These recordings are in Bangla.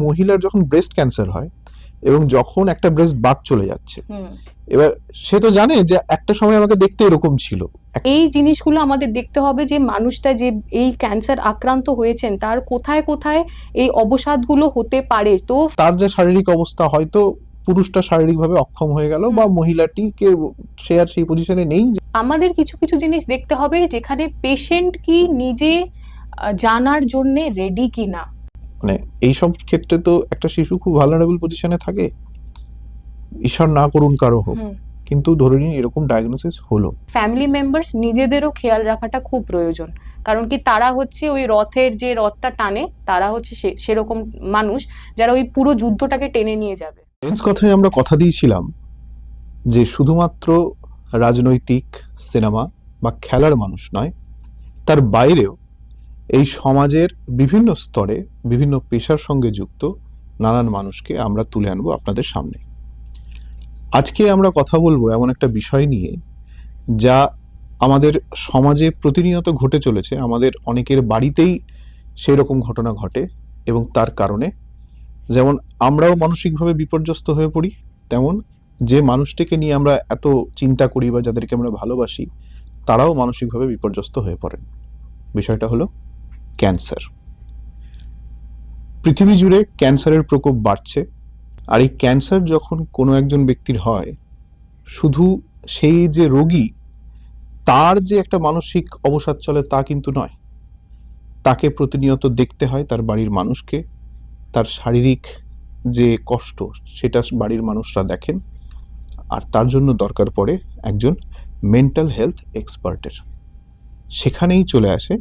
মহিলার যখন ব্রেস্ট ক্যান্সার হয় এবং যখন একটা ব্রেস্ট বাদ চলে যাচ্ছে, এবার সে তো জানে যে একটা সময় আমাকে দেখতে এরকম ছিল। এই জিনিসগুলো আমাদের দেখতে হবে যে মানুষটা যে এই ক্যান্সার আক্রান্ত হয়েছেন তার কোথায় কোথায় এই অবসাদগুলো হতে পারে। তো তার যে শারীরিক অবস্থা, হয়তো পুরুষটা শারীরিকভাবে অক্ষম হয়ে গেল বা মহিলাটিকে সে আর সেই পজিশনে নেই। আমাদের কিছু কিছু জিনিস দেখতে হবে যেখানে পেশেন্ট কি নিজে জানার জন্য রেডি কিনা। মানে এইসব ক্ষেত্রে তো একটা শিশু খুব ভালনারেবল পজিশনে থাকে, ঈশ্বর না করুন কারো হোক, কিন্তু ধরে নিন এরকম ডায়াগনোসিস হলো, ফ্যামিলি মেম্বার্স নিজেদেরও খেয়াল রাখাটা খুব প্রয়োজন। কারণ কি তারা হচ্ছে ওই রথের যে রথটা টানে, তারা হচ্ছে সেরকম মানুষ যারা ওই পুরো যুদ্ধটাকে টেনে নিয়ে যাবে। কথায় আমরা কথা দিয়েছিলাম যে শুধুমাত্র রাজনৈতিক, সিনেমা বা খেলার মানুষ নয়, তার বাইরেও এই সমাজের বিভিন্ন স্তরে বিভিন্ন পেশার সঙ্গে যুক্ত নানান মানুষকে আমরা তুলে আনবো আপনাদের সামনে। আজকে আমরা কথা বলবো এমন একটা বিষয় নিয়ে যা আমাদের সমাজে প্রতিনিয়ত ঘটে চলেছে, আমাদের অনেকের বাড়িতেই সেই রকম ঘটনা ঘটে, এবং তার কারণে যেমন আমরাও মানসিকভাবে বিপর্যস্ত হয়ে পড়ি, তেমন যে মানুষটিকে নিয়ে আমরা এত চিন্তা করি বা যাদেরকে আমরা ভালোবাসি তারাও মানসিকভাবে বিপর্যস্ত হয়ে পড়েন। বিষয়টা হলো ক্যান্সার। পৃথিবী জুড়ে ক্যান্সারের প্রকোপ বাড়ছে, আর এই ক্যান্সার যখন কোনো একজন ব্যক্তির হয়, শুধু সেই যে রোগী তার যে একটা মানসিক অবসাদ চলে তা কিন্তু নয়, তাকে প্রতিনিয়ত দেখতে হয় তার বাড়ির মানুষকে, তার শারীরিক যে কষ্ট সেটা বাড়ির মানুষরা দেখেন, আর তার জন্য দরকার পড়ে একজন মেন্টাল হেলথ এক্সপার্টের। সেখানেই চলে আসে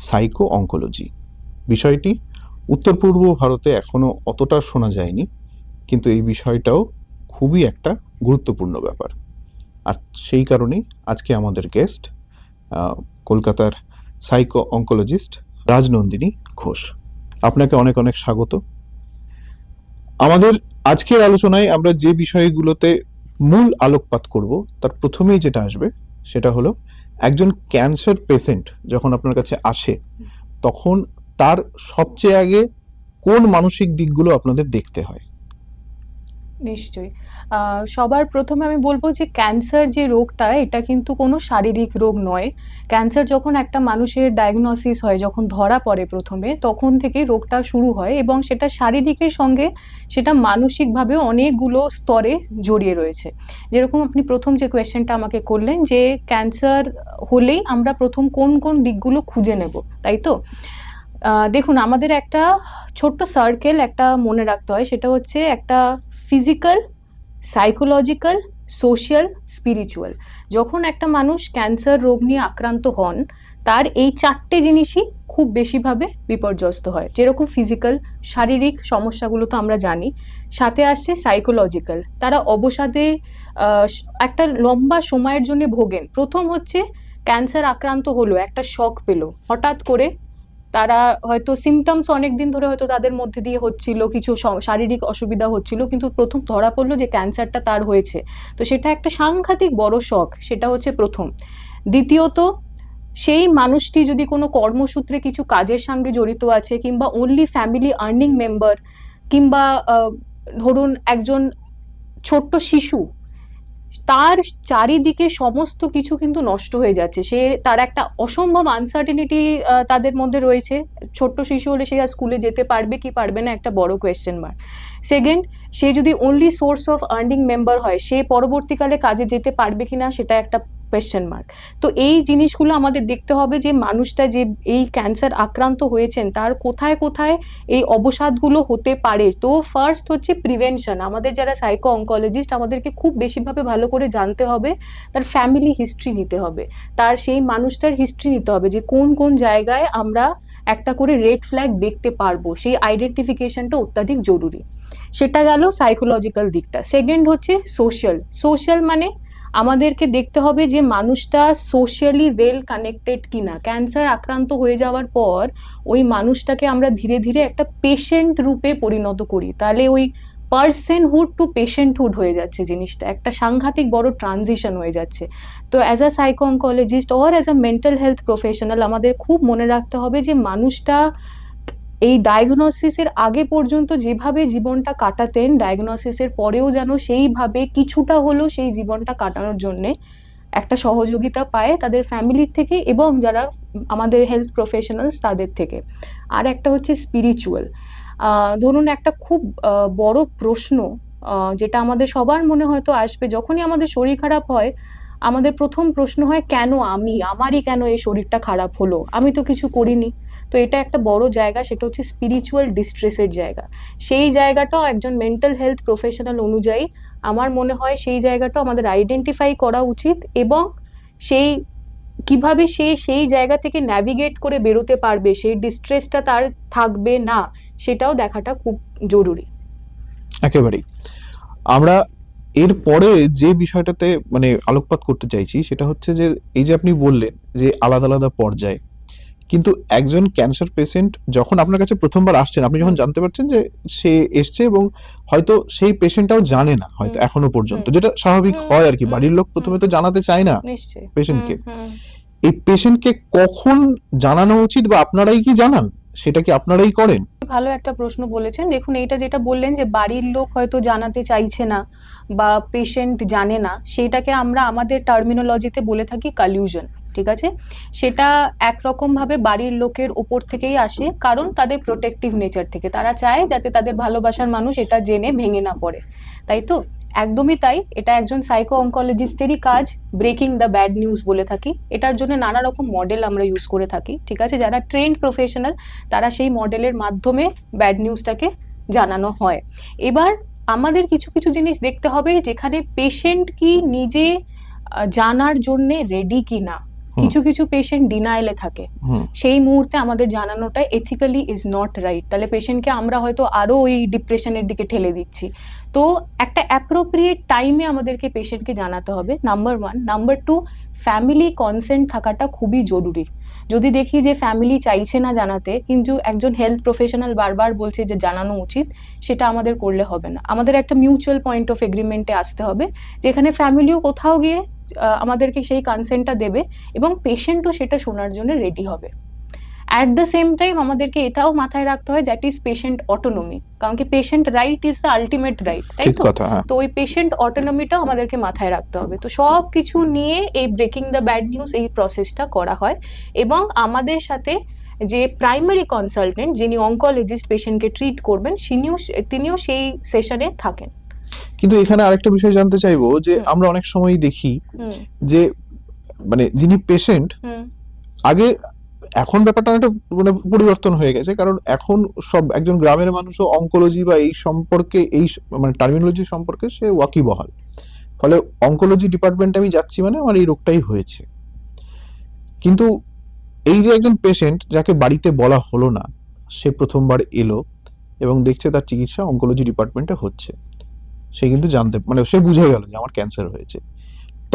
সাইকো অঙ্কোলজি। বিষয়টি উত্তর পূর্ব ভারতে এখনো অতটা শোনা যায়নি, কিন্তু এই বিষয়টাও খুবই একটা গুরুত্বপূর্ণ ব্যাপার। আর সেই কারণেই আজকে আমাদের গেস্ট কলকাতার সাইকো অঙ্কোলজিস্ট রাজনন্দিনী ঘোষ। আপনাকে অনেক অনেক স্বাগত। আমাদের আজকের আলোচনায় আমরা যে বিষয়গুলোতে মূল আলোকপাত করব তার প্রথমেই যেটা আসবে সেটা হলো একজন ক্যান্সার পেশেন্ট যখন আপনার কাছে আসে তখন তার সবচেয়ে আগে কোন মানসিক দিকগুলো আপনাদের দেখতে হয়? নিশ্চয়ই। সবার প্রথমে আমি বলবো যে ক্যান্সার যে রোগটা এটা কিন্তু কোনো শারীরিক রোগ নয়। ক্যান্সার যখন একটা মানুষের ডায়াগনোসিস হয়, যখন ধরা পড়ে প্রথমে, তখন থেকেই রোগটা শুরু হয় এবং সেটা শারীরিকের সঙ্গে সেটা মানসিকভাবেও অনেকগুলো স্তরে জড়িয়ে রয়েছে। যেরকম আপনি প্রথম যে কোয়েশ্চেনটা আমাকে করলেন যে ক্যান্সার হলেই আমরা প্রথম কোন কোন দিকগুলো খুঁজে নেব, তাই তো? দেখুন, আমাদের একটা ছোট্ট সার্কেল একটা মনে রাখতে হয়, সেটা হচ্ছে একটা ফিজিক্যাল, সাইকোলজিক্যাল, সোশ্যাল, স্পিরিচুয়াল। যখন একটা মানুষ ক্যান্সার রোগ নিয়ে আক্রান্ত হন তার এই চারটে জিনিসই খুব বেশিভাবে বিপর্যস্ত হয়। যেরকম ফিজিক্যাল, শারীরিক সমস্যাগুলো তো আমরা জানি, সাথে আসছে সাইকোলজিক্যাল, তারা অবসাদে একটা লম্বা সময়ের জন্য ভোগেন। প্রথম হচ্ছে ক্যান্সার আক্রান্ত হলো, একটা শক পেলো হঠাৎ করে, তারা হয়তো সিমটমস অনেকদিন ধরে হয়তো তাদের মধ্যে দিয়ে হচ্ছিল, কিছু শারীরিক অসুবিধা হচ্ছিল, কিন্তু প্রথম ধরা পড়লো যে ক্যান্সারটা তার হয়েছে, তো সেটা একটা সাংঘাতিক বড় শক। সেটা হচ্ছে প্রথম। দ্বিতীয়ত, সেই মানুষটি যদি কোনো কর্মসূত্রে কিছু কাজের সঙ্গে জড়িত আছে, কিংবা অনলি ফ্যামিলি আর্নিং মেম্বার, কিংবা ধরুন একজন ছোট্ট শিশু, তার চারিদিকে সমস্ত কিছু কিন্তু নষ্ট হয়ে যাচ্ছে, তার একটা অসম্ভব আনসার্টেনিটি তাদের মধ্যে রয়েছে। ছোট্ট শিশু হলে সে আর স্কুলে যেতে পারবে কি পারবে না, একটা বড় কোয়েশ্চেন মার্ক। সেকেন্ড, সে যদি only source of earning member হয়, সে পরবর্তীকালে কাজে যেতে পারবে কিনা সেটা একটা কোয়েশ্চেন মার্ক। তো এই জিনিসগুলো আমাদের দেখতে হবে যে মানুষটা যে এই ক্যান্সার আক্রান্ত হয়েছেন তার কোথায় কোথায় এই অবসাদগুলো হতে পারে। তো ফার্স্ট হচ্ছে প্রিভেনশন। আমাদের যারা সাইকো অঙ্কোলজিস্ট, আমাদেরকে খুব বেশিভাবে ভালো করে জানতে হবে, তার ফ্যামিলি হিস্ট্রি নিতে হবে, তার সেই মানুষটার হিস্ট্রি নিতে হবে যে কোন কোন জায়গায় আমরা একটা করে রেড ফ্ল্যাগ দেখতে পারবো, সেই আইডেন্টিফিকেশনটা অত্যাধিক জরুরি। সেটা গেল সাইকোলজিক্যাল দিকটা। সেকেন্ড হচ্ছে সোশ্যাল। সোশ্যাল মানে আমাদেরকে দেখতে হবে যে মানুষটা সোশ্যালি ওয়েল কানেক্টেড কিনা। ক্যান্সার আক্রান্ত হয়ে যাওয়ার পর ওই মানুষটাকে আমরা ধীরে ধীরে একটা পেশেন্ট রূপে পরিণত করি, তাহলে ওই পার্সনহুড টু পেশেন্টহুড হয়ে যাচ্ছে জিনিসটা, একটা সাংঘাতিক বড় ট্রানজিশন হয়ে যাচ্ছে। তো as a psycho oncologist or as a mental health professional আমাদের খুব মনে রাখতে হবে যে মানুষটা এই ডায়াগনোসিসের আগে পর্যন্ত যেভাবে জীবনটা কাটাতেন, ডায়াগনোসিসের পরেও যেন সেইভাবে কিছুটা হলেও সেই জীবনটা কাটানোর জন্যে একটা সহযোগিতা পায় তাদের ফ্যামিলির থেকে এবং যারা আমাদের হেলথ প্রফেশনালস তাদের থেকে। আর একটা হচ্ছে স্পিরিচুয়াল। ধরুন একটা খুব বড় প্রশ্ন যেটা আমাদের সবার মনে হয়তো আসবে যখনই আমাদের শরীর খারাপ হয়, আমাদের প্রথম প্রশ্ন হয় কেন আমারই কেন এই শরীরটা খারাপ হলো, আমি তো কিছু করিনি। তো এটা একটা বড় জায়গা, সেটা হচ্ছে স্পিরিচুয়াল ডিস্ট্রেসের জায়গা। সেই জায়গাটাও একজন মেন্টাল হেলথ প্রফেশনাল অনুযায়ী আমার মনে হয় সেই জায়গাটাও আমাদের আইডেন্টিফাই করা উচিত, এবং সেই কিভাবে সে সেই জায়গা থেকে ন্যাভিগেট করে বেরোতে পারবে, সেই ডিস্ট্রেসটা তার থাকবে না, সেটাও দেখাটা খুব জরুরি। একেবারেই। আমরা এরপরে যে বিষয়টাতে মানে আলোকপাত করতে চাইছি সেটা হচ্ছে যে এই যে আপনি বললেন যে আলাদা আলাদা পর্যায়ে, কিন্তু একজন ক্যান্সার পেশেন্ট যখন আপনার কাছে প্রথমবার আসছেন, আপনি যখন জানতে পারছেন যে সে এসছে এবং হয়তো সেই পেশেন্টটাও জানে না হয়তো এখনো পর্যন্ত, যেটা স্বাভাবিক হয় আর কি, বাড়ির লোক প্রথমে তো জানাতে চায় না নিশ্চয়ই। পেশেন্টকে। এই পেশেন্টকে কখন জানানো উচিত বা আপনারাই কি জানান, সেটা কি আপনারাই করেন? ভালো একটা প্রশ্ন বলেছেন। দেখুন, এইটা যেটা বললেন যে বাড়ির লোক হয়তো জানাতে চাইছে না বা পেশেন্ট জানে না, সেইটাকে আমরা আমাদের টার্মিনোলজিতে বলে থাকি কলিউশন। ঠিক আছে? সেটা একরকম ভাবে বাড়ির লোকের ওপর থেকেই আসে, কারণ তাদের প্রোটেক্টিভ নেচার থেকে তারা চায় যাতে তাদের ভালোবাসার মানুষ এটা জেনে ভেঙে না পড়ে, তাই তো? একদমই তাই। এটা একজন সাইকো অনকোলজিস্টেরই কাজ, ব্রেকিং দ্য ব্যাড নিউজ বলে থাকি। এটার জন্য নানা রকম মডেল আমরা ইউজ করে থাকি। ঠিক আছে? যারা ট্রেন্ড প্রফেশনাল তারা সেই মডেলের মাধ্যমে ব্যাড নিউজটাকে জানানো হয়। এবার আমাদের কিছু কিছু জিনিস দেখতে হবে, যেখানে পেশেন্ট কি নিজে জানার জন্য রেডি কি না। কিছু কিছু পেশেন্ট ডিনাইলে থাকে, সেই মুহূর্তে আমাদের জানানোটা এথিক্যালি ইজ নট রাইট। তাহলে পেশেন্টকে আমরা হয়তো আরো ওই ডিপ্রেশনের দিকে ঠেলে দিচ্ছি। তো একটা অ্যাপ্রোপ্রিয়েট টাইমে আমাদেরকে পেশেন্টকে জানাতে হবে, নাম্বার 1। নাম্বার 2, ফ্যামিলি কনসেন্ট থাকাটা খুবই জরুরি। যদি দেখি যে ফ্যামিলি চাইছে না জানাতে, কিন্তু একজন হেলথ প্রফেশনাল বারবার বলছে যে জানানো উচিত, সেটা আমাদের করলে হবে না। আমাদের একটা মিউচুয়াল পয়েন্ট অফ এগ্রিমেন্টে আসতে হবে, যেখানে ফ্যামিলিও কোথাও গিয়ে আমাদেরকে সেই কনসেন্টটা দেবে এবং পেশেন্টও সেটা শোনার জন্য রেডি হবে। অ্যাট দ্য সেম টাইম আমাদেরকে এটাও মাথায় রাখতে হয়, দ্যাট ইজ পেশেন্ট অটোনমি, কারণ কি patient right is the ultimate right, তাই ঠিক তো? কথা, হ্যাঁ। তো ওই পেশেন্ট অটোনমিটাও আমাদেরকে মাথায় রাখতে হবে। তো সব কিছু নিয়ে এই ব্রেকিং দ্য ব্যাড নিউজ এই প্রসেসটা করা হয়, এবং আমাদের সাথে যে প্রাইমারি কনসালটেন্ট, যিনি অনকোলজিস্ট পেশেন্টকে ট্রিট করবেন, তিনিও সেই সেশনে থাকেন। কিন্তু এখানে আরেকটা বিষয় জানতে চাইবো যে আমরা অনেক সময় দেখি যে মানে যিনি পেশেন্ট আগে, এখন ব্যাপারটা একটা মানে পরিবর্তন হয়ে গেছে, কারণ এখন সব একজন গ্রামের মানুষও অঙ্কোলজি বা এই সম্পর্কে এই মানে টার্মিনোলজি সম্পর্কে সে ওয়াকিবহাল। ফলে অঙ্কোলজি ডিপার্টমেন্টে আমি যাচ্ছি মানে আমার এই রোগটাই হয়েছে। কিন্তু এই যে একজন পেশেন্ট যাকে বাড়িতে বলা হলো না, সে প্রথমবার এলো এবং দেখছে তার চিকিৎসা অঙ্কোলজি ডিপার্টমেন্টে হচ্ছে, সে কিন্তু জানতে মানে সে বুঝে গেল যে আমার ক্যান্সার হয়েছে,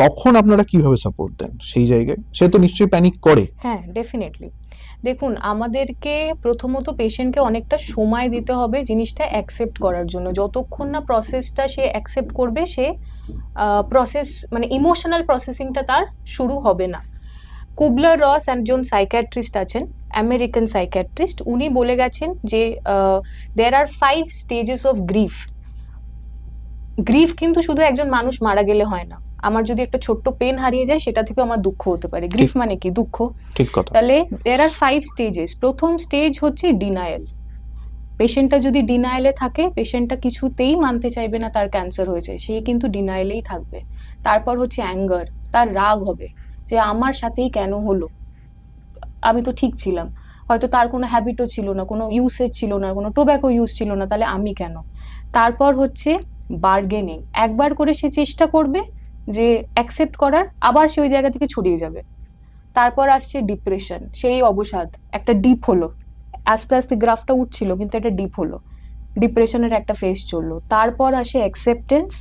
তখন আপনারা কিভাবে সাপোর্ট দেন সেই জায়গায়? সে তো নিশ্চয়ই প্যানিক করে। হ্যাঁ, ডেফিনেটলি। দেখুন, আমাদেরকে প্রথমত পেশেন্টকে অনেকটা সময় দিতে হবে জিনিসটা অ্যাকসেপ্ট করার জন্য। যতক্ষণ না প্রসেসটা সে অ্যাকসেপ্ট করবে, সে প্রসেস মানে ইমোশনাল প্রসেসিংটা তার শুরু হবে না। কুবলার রস একজন সাইকিয়াট্রিস্ট আছেন, আমেরিকান সাইকিয়াট্রিস্ট। উনি বলে গেছেন যে দেয়ার আর 5 স্টেজেস অফ গ্রিফ। গ্রিফ কিন্তু শুধু একজন মানুষ মারা গেলে হয় না। আমার যদি একটা ছোট্ট পেন হারিয়ে যায়, সেটা থেকে আমার দুঃখ হতে পারে। গ্রিফ মানে কি? দুঃখ। ঠিক কথা। তাহলে দেয়ার আর 5 স্টেজেস। প্রথম স্টেজ হচ্ছে ডিনায়াল। পেশেন্টটা যদি ডিনায়ালে থাকে, পেশেন্টটা কিছুতেই মানতে চাইবে না তার ক্যান্সার হয়েছে, সে কিন্তু ডিনায়ালেই থাকবে। তারপর হচ্ছে অ্যাঙ্গার, তার রাগ হবে যে আমার সাথেই কেন হলো, আমি তো ঠিক ছিলাম, হয়তো তার কোনো হ্যাবিটও ছিল না, কোনো ইউসেজ ছিল না, কোনো টোব্যাকো ইউজ ছিল না, তাহলে আমি কেন। তারপর হচ্ছে বার্গেনিং, একবার করে সে চেষ্টা করবে যে অ্যাকসেপ্ট করার, আবার সে ওই জায়গা থেকে ছড়িয়ে যাবে। তারপর আসছে ডিপ্রেশন, সেই অবসাদ, একটা ডিপ হলো, আস্তে আস্তে গ্রাফটা উঠছিল কিন্তু একটা ডিপ হলো, ডিপ্রেশনের একটা ফেজ চললো। তারপর আসে অ্যাকসেপ্টেন্স,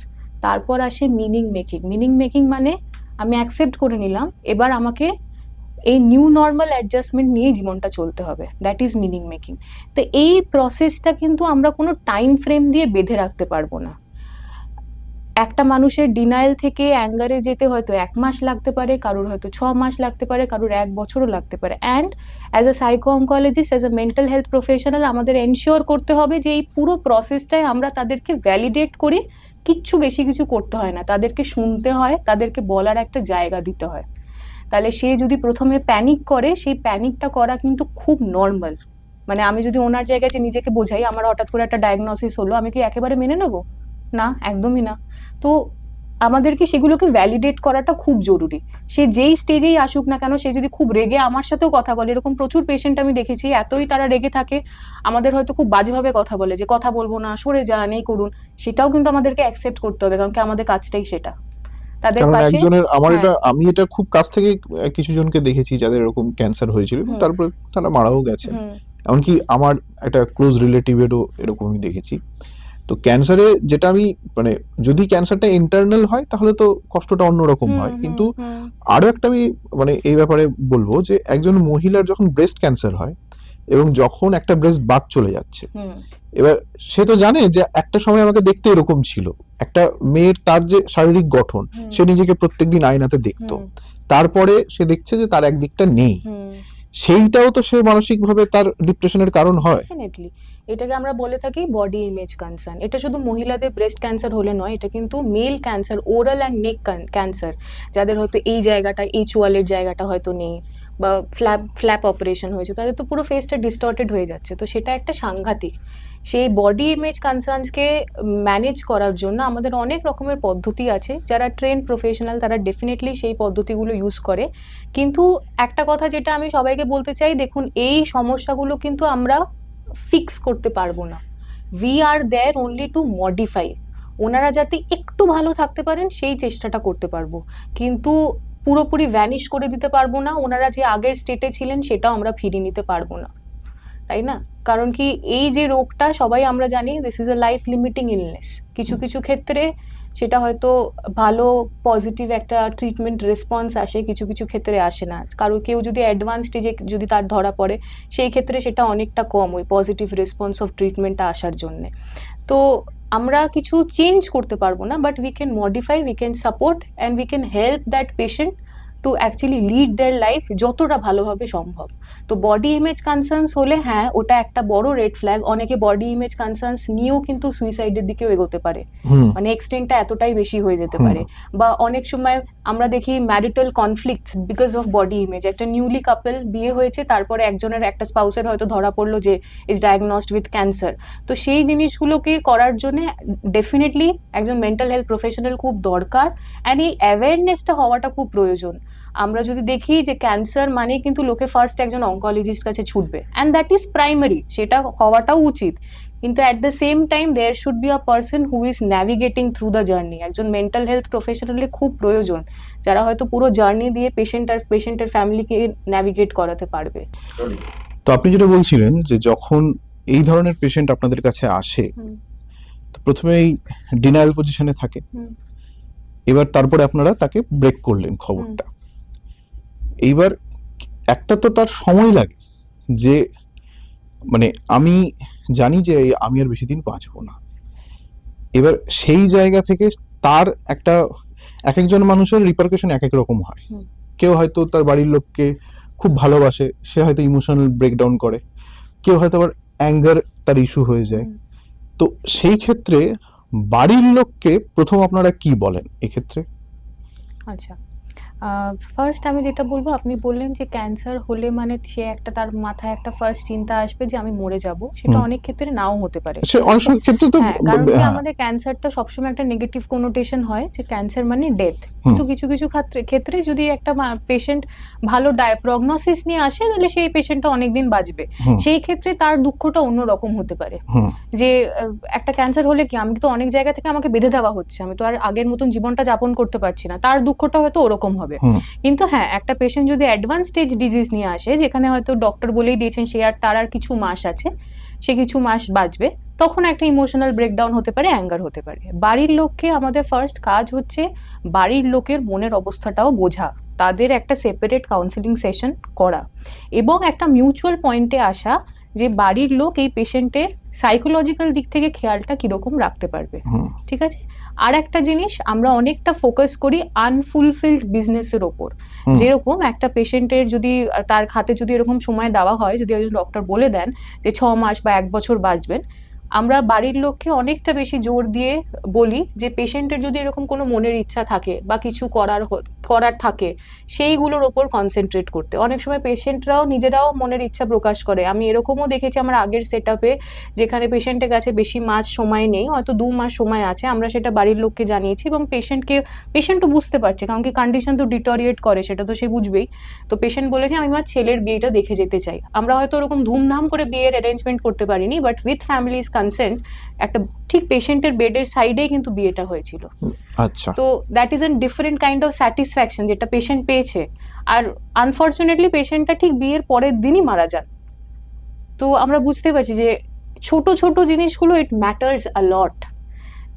তারপর আসে মিনিং মেকিং। মিনিং মেকিং মানে আমি অ্যাকসেপ্ট করে নিলাম, এবার আমাকে এই নিউ নর্মাল অ্যাডজাস্টমেন্ট নিয়ে জীবনটা চলতে হবে, দ্যাট ইজ মিনিং মেকিং। তো এই প্রসেসটা কিন্তু আমরা কোনো টাইম ফ্রেম দিয়ে বেঁধে রাখতে পারবো না। একটা মানুষের ডিনায়াল থেকে অ্যাঙ্গারে যেতে হয়তো 1 মাস লাগতে পারে, কারোর হয়তো 6 মাস লাগতে পারে, কারোর 1 বছরও লাগতে পারে। And as a psycho oncologist, as a mental health professional আমাদের এনশিওর করতে হবে যে এই পুরো প্রসেসটায় আমরা তাদেরকে ভ্যালিডেট করি। কিচ্ছু বেশি কিছু করতে হয় না, তাদেরকে শুনতে হয়, তাদেরকে বলার একটা জায়গা দিতে হয়। তাহলে সে যদি প্রথমে প্যানিক করে, সেই প্যানিকটা করা কিন্তু খুব নর্মাল। মানে আমি যদি ওনার জায়গায় যে নিজেকে বোঝাই, আমার হঠাৎ করে একটা ডায়াগনোসিস হলো, আমি কি একেবারে মেনে নেবো? না, একদমই না। তো আমাদেরকে সেগুলোকে ভ্যালিডেট করাটা খুব জরুরি। সে যেই স্টেজেই আসুক না কেন, সে যদি খুব রেগে আমার সাথেও কথা বলে, এরকম প্রচুর পেশেন্ট আমি দেখেছি, এতই তারা রেগে থাকে, আমাদের হয়তো খুব বাজেভাবে কথা বলে যে কথা বলবো না, সরে যান, এই করুন, সেটাও কিন্তু আমাদেরকে অ্যাকসেপ্ট করতে হবে, কারণ কি আমাদের কাজটাই সেটা। তাদের কারণ পাশে। একজনের হ্যাঁ। আমি এটা খুব কাছ থেকে কিছু জনকে দেখেছি যাদের এরকম ক্যান্সার হয়েছিল এবং হুম। তারপরে তারা মারাও গেছেন। হুম। এমনকি আমার একটা ক্লোজ রিলেটিভেরও এরকম আমি দেখেছি। তো ক্যান্সারে যেটা আমি মানে যদি ক্যান্সারটা ইন্টারনাল হয় তাহলে তো কষ্টটা অন্যরকম হয়, কিন্তু আরো একটা আমি মানে এই ব্যাপারে বলবো যে একজন মহিলার যখন ব্রেস্ট ক্যান্সার হয় এবং যখন একটা ব্রেস্ট বাদ চলে যাচ্ছে, এবার সে তো জানে যে একটা সময় আমাকে দেখতে এরকম ছিল। একটা মেয়ের তার যে শারীরিক গঠন, সে নিজেকে প্রত্যেকদিন আয়নাতে দেখতো, তারপরে সে দেখছে যে তার একদিকটা নেই, সেইটাও তো সে মানসিকভাবে তার ডিপ্রেশনের কারণ হয়। ডেফিনেটলি এটাকে আমরা বলে থাকি বডি ইমেজ কনসার্ন। এটা শুধু মহিলাদের ব্রেস্ট ক্যান্সার হলে নয়, এটা কিন্তু male cancer, oral and neck cancer, যাদের হয়তো এই জায়গাটা, এই চোয়ালের জায়গাটা হয়তো নেই, বা ফ্ল্যাপ অপারেশন হয়েছে, তাদের তো পুরো ফেসটা ডিস্টর্টেড হয়ে যাচ্ছে, তো সেটা একটা সাংঘাতিক। সেই বডি ইমেজ কনসার্নসকে ম্যানেজ করার জন্য আমাদের অনেক রকমের পদ্ধতি আছে, যারা ট্রেন প্রফেশনাল তারা ডেফিনেটলি সেই পদ্ধতিগুলো ইউজ করে। কিন্তু একটা কথা যেটা আমি সবাইকে বলতে চাই, দেখুন এই সমস্যাগুলো কিন্তু আমরা ফিক্স করতে পারবো না। We are there only to modify. ওনারা যাতে একটু ভালো থাকতে পারেন সেই চেষ্টাটা করতে পারবো, কিন্তু পুরোপুরি ভ্যানিশ করে দিতে পারবো না। ওনারা যে আগের স্টেটে ছিলেন সেটাও আমরা ফিরিয়ে নিতে পারবো না, তাই না? কারণ কি এই যে রোগটা সবাই আমরা জানি, this is a life limiting illness. কিছু কিছু ক্ষেত্রে সেটা হয়তো ভালো পজিটিভ একটা ট্রিটমেন্ট রেসপন্স আসে, কিছু কিছু ক্ষেত্রে আসে না। কারো কেউ যদি অ্যাডভান্স স্টেজে যদি তার ধরা পড়ে, সেই ক্ষেত্রে সেটা অনেকটা কম ওই পজিটিভ রেসপন্স অফ ট্রিটমেন্টটা আসার জন্যে। তো আমরা কিছু চেঞ্জ করতে পারবো না, but we can modify, we can support and we can help that patient to actually lead their life যতটা ভালোভাবে সম্ভব। তো বডি ইমেজ কনসার্নস হলে হ্যাঁ, ওটা একটা বড় রেড ফ্ল্যাগ। অনেকে বডি ইমেজ কনসার্নস নিয়েও কিন্তু সুইসাইডের দিকেও এগোতে পারে, মানে এক্সটেন্টটা এতটাই বেশি হয়ে যেতে পারে। বা অনেক সময় আমরা দেখি marital conflicts because of body image. একটা নিউলি কাপল বিয়ে হয়েছে, তারপরে একজনের একটা স্পাউসের হয়তো ধরা পড়লো যে ইজ ডায়াগনোসড উইথ ক্যান্সার। তো সেই জিনিসগুলোকে করার জন্য ডেফিনেটলি একজন মেন্টাল হেলথ প্রফেশনাল খুব দরকার, অ্যান্ড এই অ্যাওয়ারনেসটা হওয়াটা খুব প্রয়োজন। আমরা যদি দেখি যে ক্যান্সার মানে কিন্তু লোকে ফার্স্ট একজন অনকোলজিস্ট কাছে ছুটবে, অ্যান্ড দ্যাট ইজ প্রাইমারি, সেটা হওয়াটাও উচিত। কিন্তু at the same time there should be a person who is navigating through the journey. একজন মেন্টাল হেলথ প্রফেশনালের খুব প্রয়োজন, যারা হয়তো পুরো জার্নি দিয়ে পেশেন্টের ফ্যামিলিকে ন্যাভিগেট করাতে পারবে। তো আপনি যেটা বলছিলেন যে যখন এই ধরনের পেশেন্ট আপনাদের কাছে আসে, তো প্রথমে এই ডিনায়াল পজিশনে থাকে, এবার তারপরে আপনারা তাকে ব্রেক করলেন খবরটা। এইবার একটা তো তার সময় লাগে যে মানে আমি জানি যে আমি আর বেশি দিন বাঁচবো না। এবার সেই জায়গা থেকে তার একটা এক একজন মানুষের রিপারকেশন এক এক রকম হয়। কেউ হয়তো তার বাড়ির লোককে খুব ভালোবাসে, সে হয়তো ইমোশনাল ব্রেকডাউন করে, কেউ হয়তো আবার অ্যাঙ্গার তার ইস্যু হয়ে যায়। তো সেই ক্ষেত্রে বাড়ির লোককে প্রথম আপনারা কি বলেন এক্ষেত্রে? আচ্ছা, ফার্স্ট আমি যেটা বলবো, আপনি বললেন যে ক্যান্সার হলে মানে সে একটা তার মাথায় একটা ফার্স্ট চিন্তা আসবে যে আমি মরে যাব। সেটা অনেক ক্ষেত্রে নাও হতে পারে। সে অনেক সময় ক্ষেত্রে তো হ্যাঁ, কারণ কি আমাদের ক্যান্সারটা সবসময় একটা নেগেটিভ কোনোটেশন হয় যে ক্যান্সার মানে ডেথ। কিন্তু কিছু কিছু ক্ষেত্রে যদি একটা পেশেন্ট ভালো প্রগনোসিস নিয়ে আসে, তাহলে সেই পেশেন্টটা অনেকদিন বাঁচবে। সেই ক্ষেত্রে তার দুঃখটা অন্যরকম হতে পারে। যে একটা ক্যান্সার হলে কি আমি তো অনেক জায়গা থেকে আমাকে বেঁধে দেওয়া হচ্ছে, আমি তো আর আগের মতন জীবনটা যাপন করতে পারছি না, তার দুঃখটা হয়তো ওরকম হবে। কিন্তু হ্যাঁ, একটা পেশেন্ট যদি অ্যাডভান্স স্টেজ ডিজিজ নিয়ে আসে, যেখানে হয়তো ডক্টর বলেই দিয়েছেন সে আর তার আর কিছু মাস আছে, সে কিছু মাস বাঁচবে, তখন একটা ইমোশনাল ব্রেকডাউন হতে পারে, অ্যাঙ্গার হতে পারে। বাড়ির লোককে আমাদের ফার্স্ট কাজ হচ্ছে বাড়ির লোকের মনের অবস্থাটাও বোঝা, তাদের একটা সেপারেট কাউন্সেলিং সেশন করা, এবং একটা মিউচুয়াল পয়েন্টে আসা যে বাড়ির লোক এই পেশেন্টের সাইকোলজিক্যাল দিক থেকে খেয়ালটা কিরকম রাখতে পারবে। ঠিক আছে? আর একটা জিনিস, আমরা অনেকটা ফোকাস করি আনফুলফিলড বিজনেসের ওপর। যেরকম একটা পেশেন্টের যদি তার হাতে যদি এরকম সময় দেওয়া হয়, যদি একজন ডক্টর বলে দেন যে 6 মাস বা 1 বছর বাঁচবেন, আমরা বাড়ির লোককে অনেকটা বেশি জোর দিয়ে বলি যে পেশেন্টের যদি এরকম কোনো মনের ইচ্ছা থাকে বা কিছু করার থাকে, সেইগুলোর ওপর কনসেন্ট্রেট করতে। অনেক সময় পেশেন্টরাও নিজেরাও মনের ইচ্ছা প্রকাশ করে। আমি এরকমও দেখেছি আমার আগের সেট আপে, যেখানে পেশেন্টের কাছে বেশি মাস সময় নেই, হয়তো 2 মাস সময় আছে, আমরা সেটা বাড়ির লোককে জানিয়েছি এবং পেশেন্টও বুঝতে পারছে, কারণ কি কন্ডিশন তো ডিটোরিয়েট করে, সেটা তো সে বুঝবেই। তো পেশেন্ট বলেছে আমি আমার ছেলের বিয়েটা দেখে যেতে চাই। আমরা হয়তো ওরকম ধুমধাম করে বিয়ের অ্যারেঞ্জমেন্ট করতে পারিনি, বাট উইথ ফ্যামিলিজ কনসেন্ট একটা ঠিক পেশেন্টের বেডের সাইডেই কিন্তু বিয়েটা হয়েছিল। আচ্ছা, তো that is an different kind of satisfaction যেটা পেশেন্ট পেয়েছে। আর আনফর্চুনেটলি পেশেন্টটা ঠিক বিয়ের পরের দিনই মারা যান। তো আমরা বুঝতে পারছি যে ছোট ছোট জিনিসগুলো ইট ম্যাটার্স আ লট।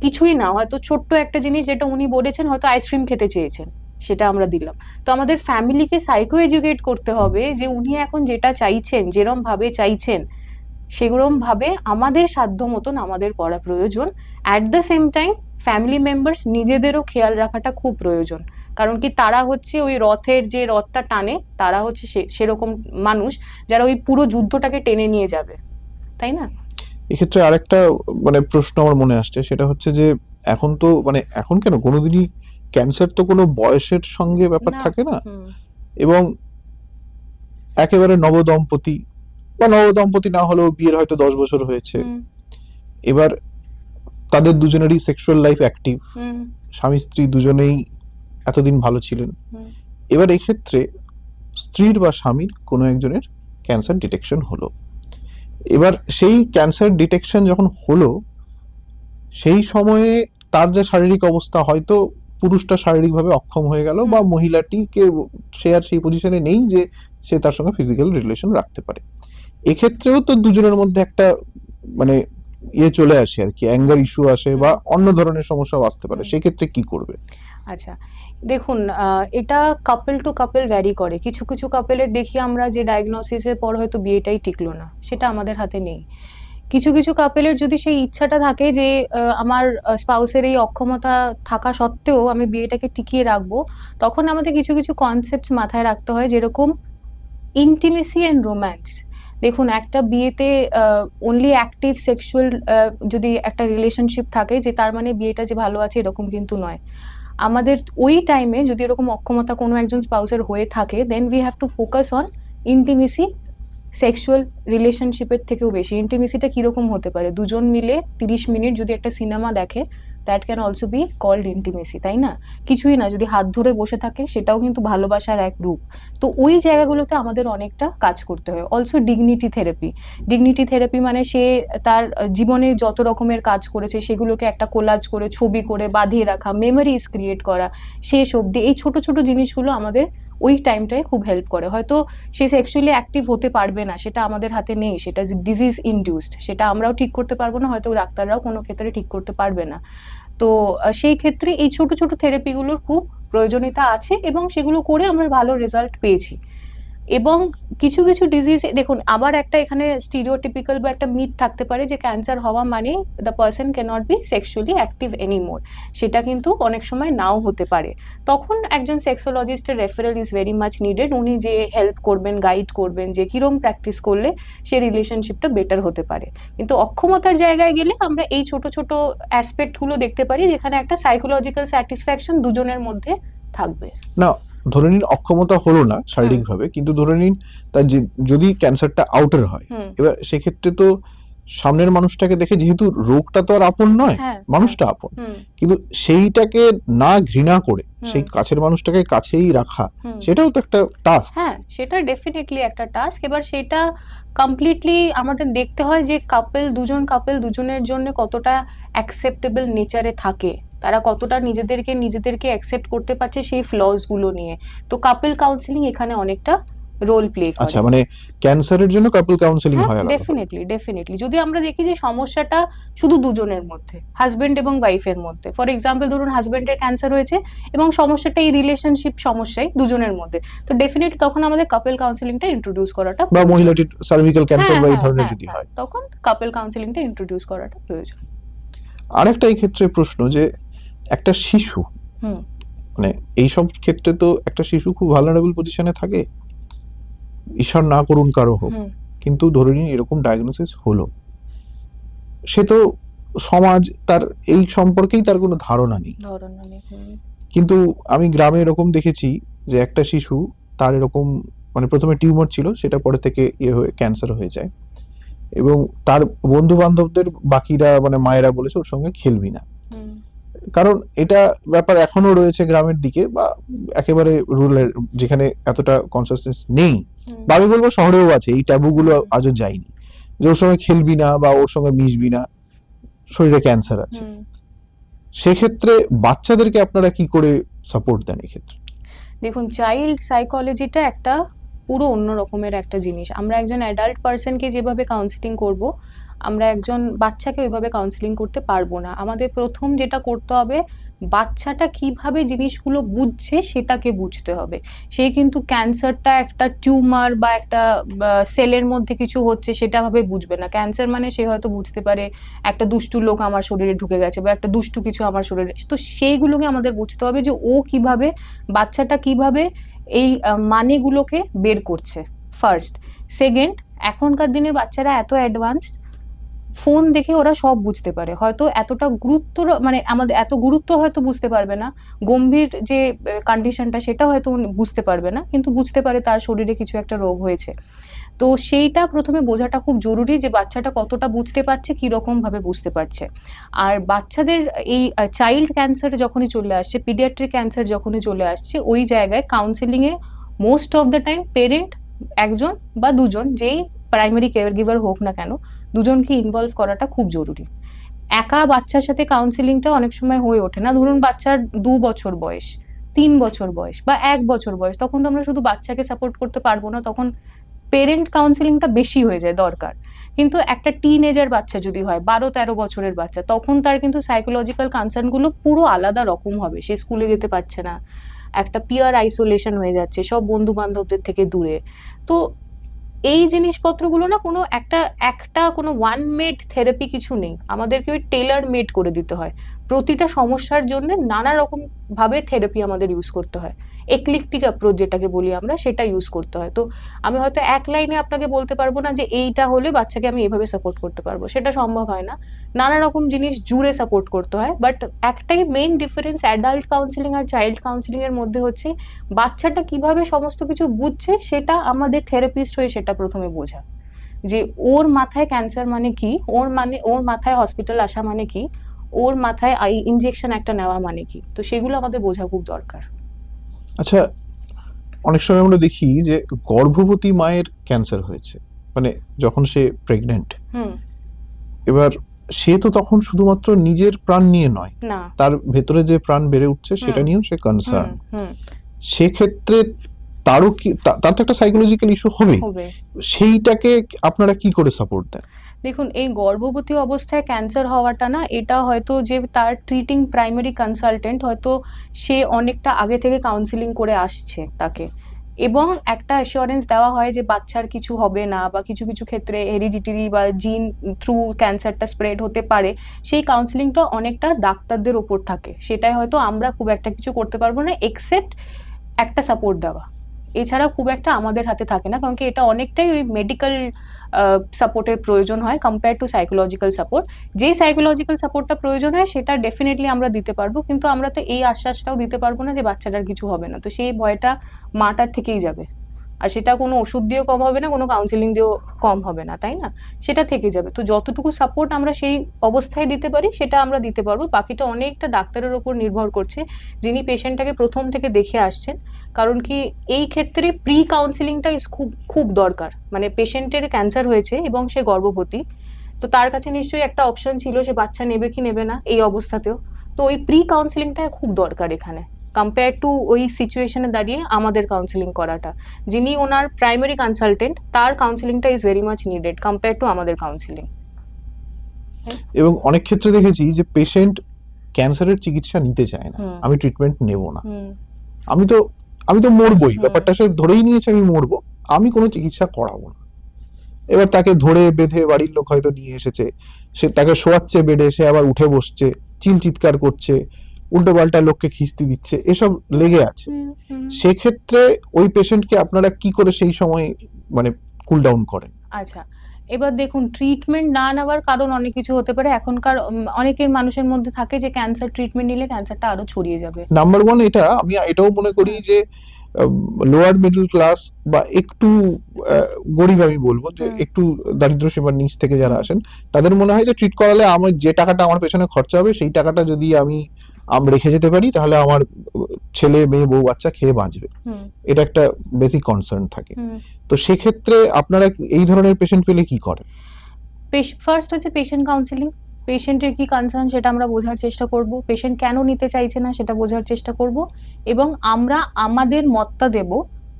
কিছুই না, হয়তো ছোট্ট একটা জিনিস যেটা উনি বলেছেন, হয়তো আইসক্রিম খেতে চেয়েছেন, সেটা আমরা দিলাম। তো আমাদের ফ্যামিলিকে সাইকো এডুকেট করতে হবে যে উনি এখন যেটা চাইছেন, যেরম ভাবে চাইছেন, সেরকম ভাবে আমাদের সাধ্য মতন আমাদের করা প্রয়োজন। At the same time family members নিজেদেরও খেয়াল রাখাটা খুব প্রয়োজন, কারণ কি তারা হচ্ছে ওই রথের যে রথটা টানে, তারা হচ্ছে সেরকম মানুষ যারা ওই পুরো যুদ্ধটাকে টেনে নিয়ে যাবে, তাই না? এক্ষেত্রে আরেকটা মানে প্রশ্ন আমার মনে আসছে, সেটা হচ্ছে যে এখন তো মানে এখন কেন কোনোদিনই ক্যান্সার তো কোনো বয়সের সঙ্গে ব্যাপার না। থাকে না, হুম। এবং একেবারে নবদম্পতি বা নবদম্পতি না হলেও বিয়ের হয়তো 10 বছর হয়েছে, হুম। এবার তাদের দুজনেরই সেক্সুয়াল লাইফ অ্যাক্টিভ, হুম। স্বামী স্ত্রী দুজনেই এতদিন ভালো ছিলেন, হুম। এবার এক্ষেত্রে স্ত্রীর বা স্বামীর কোনো একজনের ক্যান্সার ডিটেকশন হলো। এবার সেই ক্যান্সার ডিটেকশন যখন হলো, সেই সময়ে তার যে শারীরিক অবস্থা, হয়তো পুরুষটা শারীরিকভাবে অক্ষম হয়ে গেল বা মহিলাটিকে সে আর সেই পজিশনে নেই যে সে তার সঙ্গে ফিজিক্যাল রিলেশন রাখতে পারে। এক্ষেত্রেও তো দুজনের মধ্যে একটা মানে চলে আসে আর কি, অ্যাঙ্গার ইস্যু আসে বা অন্য ধরনের সমস্যাও আসতে পারে, সেক্ষেত্রে কি করবে? আচ্ছা, দেখুন, এটা কাপল টু কাপল ভ্যারি করে। কিছু কিছু কাপলের দেখি আমরা যে ডায়াগনোসিসের পর হয়তো বিয়েটাই টিকলো না, সেটা আমাদের হাতে নেই। কিছু কিছু কাপলের যদি সেই ইচ্ছাটা থাকে যে আমার স্পাউসের এই অক্ষমতা থাকা সত্ত্বেও আমি বিয়েটাকে টিকিয়ে রাখবো, তখন আমাদের কিছু কিছু কনসেপ্টস মাথায় রাখতে হয়, যেরকম ইন্টিমেসি অ্যান্ড রোম্যান্স। দেখুন, একটা বিয়েতে অনলি অ্যাক্টিভ সেক্সুয়াল যদি একটা রিলেশনশিপ থাকে, যে তার মানে বিয়েটা যে ভালো আছে এরকম কিন্তু নয়। আমাদের ওই টাইমে যদি এরকম অক্ষমতা কোনো একজন স্পাউসের হয়ে থাকে, then we have to focus on intimacy. Sexual রিলেশনশিপের থেকেও বেশি ইন্টিমেসিটা কিরকম হতে পারে, দুজন মিলে 30 মিনিট যদি একটা সিনেমা দেখে, that can also be called intimacy, তাই না? কিছুই না, যদি হাত ধরে বসে থাকে, সেটাও কিন্তু ভালোবাসার এক রূপ। তো ওই জায়গাগুলোতে আমাদের অনেকটা কাজ করতে হয়। Also dignity therapy. Dignity therapy মানে সে তার জীবনে যত রকমের কাজ করেছে সেগুলোকে একটা কোলাজ করে, ছবি করে বাঁধিয়ে রাখা, মেমোরিজ ক্রিয়েট করা, শেষ অবধি এই ছোট ছোট জিনিসগুলো আমাদের ওই টাইমটায় খুব হেল্প করে। হয়তো সে সেক্সুয়ালি অ্যাক্টিভ হতে পারবে না, সেটা আমাদের হাতে নেই, সেটা ডিজিজ ইনডিউসড, সেটা আমরাও ঠিক করতে পারবো না, হয়তো ডাক্তাররাও কোনো ক্ষেত্রে ঠিক করতে পারবে না। তো সেই ক্ষেত্রে এই ছোট ছোট থেরাপিগুলোর খুব প্রয়োজনীয়তা আছে এবং সেগুলো করে আমরা ভালো রেজাল্ট পেয়েছি। এবং কিছু কিছু ডিজিজ, দেখুন, আবার একটা এখানে স্টিরিওটিপিক্যাল বা একটা মিথ থাকতে পারে যে ক্যান্সার হওয়া মানে the person cannot be sexually active anymore. সেটা কিন্তু অনেক সময় নাও হতে পারে। তখন একজন সেক্সোলজিস্টের referral is very much needed. উনি যে হেল্প করবেন, গাইড করবেন যে কিরম প্র্যাকটিস করলে সে রিলেশনশিপটা বেটার হতে পারে। কিন্তু অক্ষমতার জায়গায় গেলে আমরা এই ছোট ছোট অ্যাসপেক্টগুলো দেখতে পারি, যেখানে একটা সাইকোলজিক্যাল স্যাটিসফ্যাকশন দুজনের মধ্যে থাকবে। না, ধরে নিন অক্ষমতা হলো না শারীরিকভাবে, কিন্তু ধরে নিন তার যদি ক্যান্সারটা আউটার হয়, এবার সেক্ষেত্রে তো সামনের মানুষটাকে দেখে, যেহেতু রোগটা তো আর আপন নয়, মানুষটা আপন, কিন্তু সেইটাকে না ঘৃণা করে সেই কাছের মানুষটাকে কাছেই রাখা, সেটাও তো একটা টাস্ক। হ্যাঁ, সেটা ডেফিনেটলি একটা টাস্ক। এবার সেটা কমপ্লিটলি আমাদের দেখতে হয় যে দুজন কাপল দুজনের জন্য কতটা অ্যাকসেপ্টেবল নেচারে থাকে, তারা কতটা নিজেদেরকে অ্যাকসেপ্ট করতে পারছে সেই ফ্লস গুলো নিয়ে। তো কাপল কাউন্সিলিং এখানে অনেকটা রোল প্লে করে। আচ্ছা, মানে ক্যান্সারের জন্য কাপল কাউন্সিলিং হয় আলাদা? ডেফিনেটলি। যদি আমরা দেখি যে সমস্যাটা শুধু দুজনের মধ্যে, হাজবেন্ড এবং ওয়াইফের মধ্যে, ফর এক্সাম্পল ধরুন হাজবেন্ডের ক্যান্সার হয়েছে এবং সমস্যাটা এই রিলেশনশিপ সমস্যায় দুজনের মধ্যে, তো ডেফিনেটলি তখন আমাদের কাপল কাউন্সিলিংটা ইন্ট্রোডিউস করাটা, বা মহিলাটির সার্ভিক্যাল ক্যান্সার বা এই ধরনের যদি হয়, তখন কাপল কাউন্সিলিংটা ইন্ট্রোডিউস করাটা প্রয়োজন। আরেকটা এই ক্ষেত্রে প্রশ্ন, যে একটা শিশু, হুম মানে এইসব ক্ষেত্রে তো একটা শিশু খুব ভালনারেবল পজিশনে থাকে, ঈশ্বর না করুন কারো হোক, হুম কিন্তু ধরে নিন এরকম ডায়াগনোসিস হলো, সে তো সমাজ তার এই সম্পর্কেই তার কোনো ধারণা নেই। ধারণা নেই। কিন্তু আমি গ্রামে এরকম দেখেছি যে একটা শিশু, তার এরকম মানে প্রথমে টিউমার ছিল, সেটা পরে থেকে ইয়ে হয়ে ক্যান্সার হয়ে যায়, এবং তার বন্ধু বান্ধবদের বাকিরা মানে মায়েরা বলেছে ওর সঙ্গে খেলবি না, হুম কারণ এটা ব্যাপার এখনো রয়েছে গ্রামের দিকে বা একেবারে রুরাল যেখানে এতটা কনসিয়াসনেস নেই, হুম বা আমি বলবো শহরেও আছে, এই ট্যাবুগুলো আজও যায়নি যে ওর সঙ্গে খেলবি না বা ওর সঙ্গে মিশবি না, শরীরে ক্যান্সার আছে। হুম সেক্ষেত্রে বাচ্চাদেরকে আপনারা কি করে সাপোর্ট দেন এক্ষেত্রে? দেখুন, চাইল্ড সাইকোলজিটা একটা পুরো অন্য রকমের একটা জিনিস। আমরা একজন অ্যাডাল্ট পার্সনকে যেভাবে কাউন্সেলিং করব, আমরা একজন বাচ্চাকে ওইভাবে কাউন্সেলিং করতে পারবো না। আমাদের প্রথম যেটা করতে হবে, বাচ্চাটা কিভাবে জিনিসগুলো বুঝছে সেটাকে বুঝতে হবে। সে কিন্তু ক্যান্সারটা একটা টিউমার বা একটা সেলের মধ্যে কিছু হচ্ছে সেটা ভাবে বুঝবে না। ক্যান্সার মানে সে হয়তো বুঝতে পারে একটা দুষ্টু লোক আমার শরীরে ঢুকে গেছে বা একটা দুষ্টু কিছু আমার শরীরে, তো সেইগুলোকে আমাদের বুঝতে হবে যে ও কিভাবে, বাচ্চাটা কিভাবে এই মানেগুলোকে বের করছে, ফার্স্ট। সেকেন্ড, এখনকার দিনের বাচ্চারা এত অ্যাডভান্সড, ফোন দেখে ওরা সব বুঝতে পারে। হয়তো এতটা গুরুত্ব, মানে আমাদের এত গুরুত্ব হয়তো বুঝতে পারবে না, গম্ভীর যে কন্ডিশনটা সেটা হয়তো বুঝতে পারবে না, কিন্তু বুঝতে পারে তার শরীরে কিছু একটা রোগ হয়েছে। তো সেইটা প্রথমে বোঝাটা খুব জরুরি যে বাচ্চাটা কতটা বুঝতে পারছে, কিরকম ভাবে বুঝতে পারছে। আর বাচ্চাদের এই চাইল্ড ক্যান্সার যখনই চলে আসছে, পিডিয়াট্রিক ক্যান্সার যখনই চলে আসছে, ওই জায়গায় counselling A most of the time parent একজন বা দুজন, যেই প্রাইমারি কেয়ার গিভার হোক না কেন, দুজনকে ইনভলভ করাটা খুব জরুরি। একা বাচ্চার সাথে কাউন্সেলিংটা অনেক সময় হয়ে ওঠে না। ধরুন বাচ্চার 2 বছর বয়স, 3 বছর বয়স বা 1 বছর বয়স, তখন তো আমরা শুধু বাচ্চাকে সাপোর্ট করতে পারবো না, তখন পেরেন্ট কাউন্সেলিংটা বেশি হয়ে যায় দরকার। কিন্তু একটা টিনেজার বাচ্চা যদি হয়, 12-13 বছরের বাচ্চা, তখন তার কিন্তু সাইকোলজিক্যাল কনসার্নগুলো পুরো আলাদা রকম হবে। সে স্কুলে যেতে পারছে না, একটা পিয়ার আইসোলেশন হয়ে যাচ্ছে, সব বন্ধু বান্ধবদের থেকে দূরে। তো এই জিনিসপত্রগুলো না কোনো একটা একটা কোনো ওয়ান মেড থেরাপি কিছু নেই, আমাদেরকে ওই টেলার মেড করে দিতে হয়। প্রতিটা সমস্যার জন্য নানা রকম ভাবে থেরাপি আমাদের ইউজ করতে হয়। একলিকটিক অ্যাপ্রোচ যেটাকে বলি আমরা, সেটা ইউজ করতে হয়। তো আমি হয়তো এক লাইনে আপনাকে বলতে পারবো না যে এইটা হলে বাচ্চাকে আমি এভাবে সাপোর্ট করতে পারবো, সেটা সম্ভব হয় না। নানা রকম জিনিস জুড়ে সাপোর্ট করতে হয়। বাট একটাই মেইন ডিফারেন্স অ্যাডাল্ট কাউন্সিলিং আর চাইল্ড কাউন্সিলিং এর মধ্যে হচ্ছে, বাচ্চাটা কিভাবে সমস্ত কিছু বুঝছে সেটা আমাদের থেরাপিস্ট হয়ে সেটা প্রথমে বোঝা। যে ওর মাথায় ক্যান্সার মানে কি, ওর মাথায় হসপিটাল আসা মানে কি, ওর মাথায় ইনজেকশন একটা নেওয়া মানে কি, তো সেগুলো আমাদের বোঝা খুব দরকার। আচ্ছা, অনেক সময় আমরা দেখি যে গর্ভবতী মায়ের ক্যান্সার হয়েছে, মানে যখন সে প্রেগনেন্ট, হুম এবার সে তো তখন শুধুমাত্র নিজের প্রাণ নিয়ে নয়, না তার ভেতরে যে প্রাণ বেড়ে উঠছে হুম সেটা নিয়েও সে হুম কনসার্ন। হুম সেক্ষেত্রে তারও কি তার তো একটা সাইকোলজিক্যাল ইস্যু হবে, হবে। সেইটাকে আপনারা কি করে সাপোর্ট দেন? দেখুন, এই গর্ভবতী অবস্থায় ক্যান্সার হওয়াটা না, এটা হয়তো যে তার ট্রিটিং প্রাইমারি কনসালটেন্ট হয়তো সে অনেকটা আগে থেকে কাউন্সিলিং করে আসছে তাকে, এবং একটা অ্যাসিওরেন্স দেওয়া হয় যে বাচ্চার কিছু হবে না, বা কিছু কিছু ক্ষেত্রে হেরিডিটারি বা জিন থ্রু ক্যান্সারটা স্প্রেড হতে পারে। সেই কাউন্সিলিংটা অনেকটা ডাক্তারদের ওপর থাকে, সেটাই হয়তো আমরা খুব একটা কিছু করতে পারবো না, এক্সেপ্ট একটা সাপোর্ট দেওয়া। এছাড়া খুব একটা আমাদের হাতে থাকে না, কারণ কি এটা অনেকটাই ওই মেডিকেল সাপোর্টের প্রয়োজন হয় কম্পেয়ার টু সাইকোলজিক্যাল সাপোর্ট। যেই সাইকোলজিক্যাল সাপোর্টটা প্রয়োজন হয় সেটা ডেফিনেটলি আমরা দিতে পারবো, কিন্তু আমরা তো এই আশ্বাসটাও দিতে পারবো না যে বাচ্চাটার কিছু হবে না। তো সেই ভয়টা মাটার থেকেই যাবে, আর সেটা কোনো ওষুধ দিয়েও কম হবে না, কোনো কাউন্সিলিং দিয়েও কম হবে না, তাই না? সেটা থেকে যাবে। তো যতটুকু সাপোর্ট আমরা সেই অবস্থায় দিতে পারি সেটা আমরা দিতে পারবো, বাকিটা অনেকটা ডাক্তারের ওপর নির্ভর করছে, যিনি পেশেন্টটাকে প্রথম থেকে দেখে আসছেন। কারণ কি, এই ক্ষেত্রে প্রি কাউন্সিলিংটা খুব খুব দরকার। মানে পেশেন্টের ক্যান্সার হয়েছে এবং সে গর্ভবতী, তো তার কাছে নিশ্চয়ই একটা অপশন ছিল সে বাচ্চা নেবে কি নেবে না এই অবস্থাতেও। তো ওই প্রি কাউন্সিলিংটা খুব দরকার এখানে, কম্পেয়ার টু ওই সিচুয়েশনে দাঁড়িয়ে আমাদের কাউন্সিলিং করাটা। যিনি ওনার প্রাইমারি কনসালটেন্ট, তার কাউন্সিলিংটা is very much needed compare to আমাদের কাউন্সিলিং। এবং অনেক ক্ষেত্রে দেখেছি যে পেশেন্ট ক্যান্সারের চিকিৎসা নিতে চায় না, হুম আমি ট্রিটমেন্ট নেব না, হুম আমি তো আমি তো মরবই, হুম ব্যাপারটা সে ধরেই নিয়েছে আমি মরবো, আমি কোনো চিকিৎসা করাবো না। এবার তাকে ধরে বেঁধে বাড়ির লোক হয়তো নিয়ে এসেছে, সে তাকে শোয়াচ্ছে বেডে, সে আবার উঠে বসছে, চিৎকার করছে, উল্টোপাল্টা লোককে খিস্তি দিচ্ছে, এসব লেগে আছে। সেক্ষেত্রে ওই পেশেন্টকে আপনারা কি করে সেই সময় মানে কুল ডাউন করেন? আচ্ছা, এবার দেখুন ট্রিটমেন্ট না নেওয়ার কারণ অনেক কিছু হতে পারে। এখনকার অনেকের মানুষের মধ্যে থাকে যে ক্যান্সার ট্রিটমেন্ট নিলে ক্যান্সারটা আরো ছড়িয়ে যাবে। নাম্বার ওয়ান এটা, আমি এটাও মনে করি যে লোয়ার মিডল ক্লাস বা একটু গরিব, আমি বলবো যে একটু দারিদ্র সীমার নিচ থেকে যারা আসেন, তাদের মনে হয় যে ট্রিট করালে আমার যে টাকাটা আমার পেছনে খরচা হবে সেই টাকাটা যদি আমি রেখে যেতে পারি তাহলে আমার ছেলে মেয়ে বউ বাচ্চা খেয়ে বাঁচবে। এটা একটা বেসিক কনসার্ন থাকে। তো সেক্ষেত্রে আপনারা এই ধরনের পেশেন্ট পেলে কি করেন? ফার্স্ট হচ্ছে পেশেন্ট কাউন্সিলিং। পেশেন্টের কি কনসার্ন সেটা আমরা বোঝার চেষ্টা করব, পেশেন্ট কেন নিতে চাইছে না সেটা বোঝার চেষ্টা করব, এবং আমরা আমাদের মতটা দেব